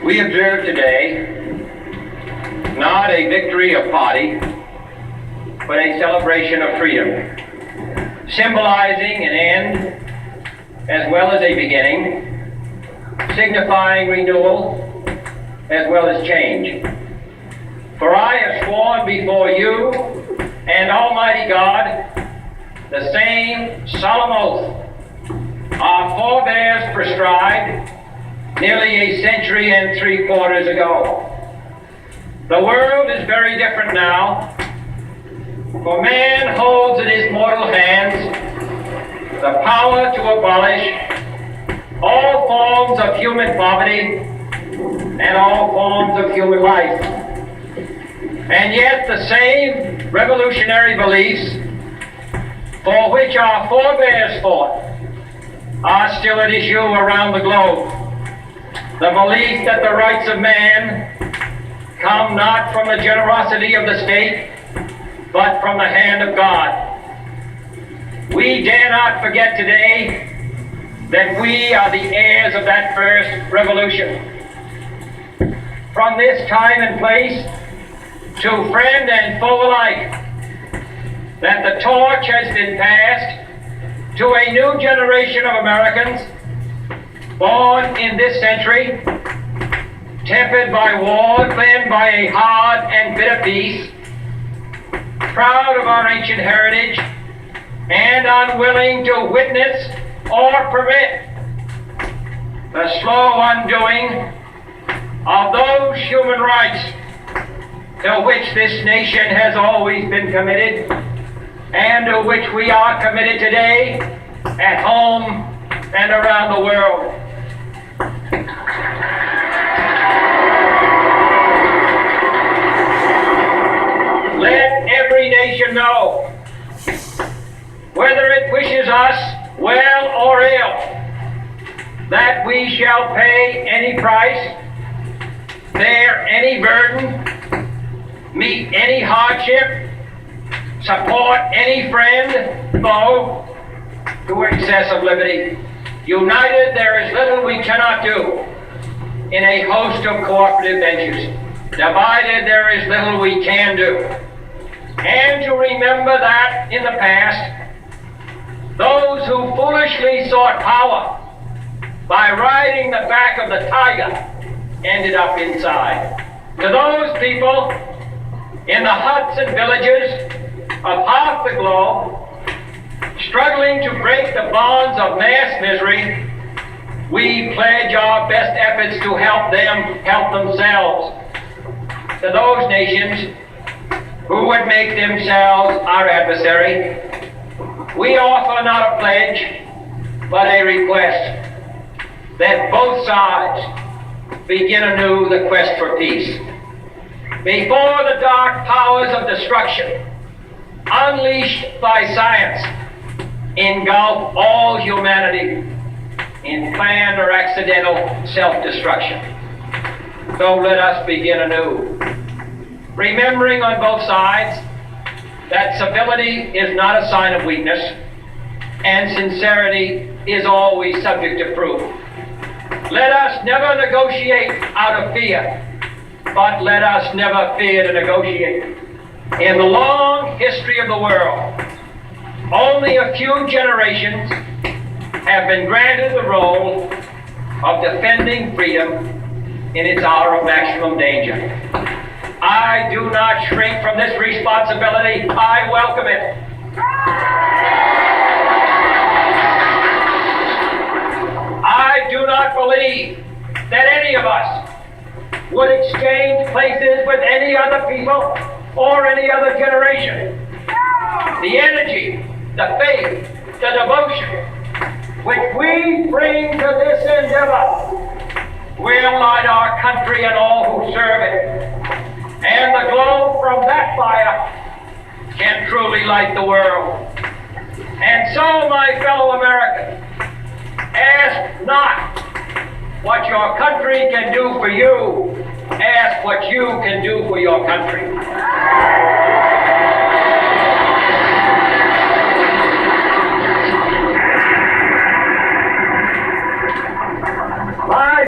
We observe today not a victory of party, but a celebration of freedom, symbolizing an end as well as a beginning, signifying renewal as well as change. For I have sworn before you and Almighty God the same solemn oath our forebears prescribed nearly a century and 3/4 ago. The world is very different now, for man holds in his mortal hands the power to abolish all forms of human poverty and all forms of human life. And yet the same revolutionary beliefs for which our forebears fought are still at issue around the globe. The belief that the rights of man come not from the generosity of the state, but from the hand of God. We dare not forget today that we are the heirs of that first revolution. From this time and place, to friend and foe alike, that the torch has been passed to a new generation of Americans born in this century, tempered by war, cleansed by a hard and bitter peace, proud of our ancient heritage, and unwilling to witness or permit the slow undoing of those human rights to which this nation has always been committed, and to which we are committed today at home and around the world. Let every nation know, whether it wishes us well or ill, that we shall pay any price, bear any burden, meet any hardship, support any friend, foe, to excess of liberty. United, there is little we cannot do in a host of cooperative ventures. Divided, there is little we can do. And to remember that in the past, those who foolishly sought power by riding the back of the tiger ended up inside. To those people in the huts and villages of half the globe, struggling to break the bonds of mass misery, we pledge our best efforts to help them help themselves. To those nations who would make themselves our adversary, we offer not a pledge, but a request that both sides begin anew the quest for peace. Before the dark powers of destruction, unleashed by science, engulf all humanity in planned or accidental self-destruction. So let us begin anew, remembering on both sides that civility is not a sign of weakness, and sincerity is always subject to proof. Let us never negotiate out of fear, but let us never fear to negotiate. In the long history of the world, only a few generations have been granted the role of defending freedom in its hour of maximum danger. I do not shrink from this responsibility. I welcome it. I do not believe that any of us would exchange places with any other people or any other generation. The energy, the faith, the devotion which we bring to this endeavor will light our country and all who serve it. And the glow from that fire can truly light the world. And so, my fellow Americans, ask not what your country can do for you, ask what you can do for your country.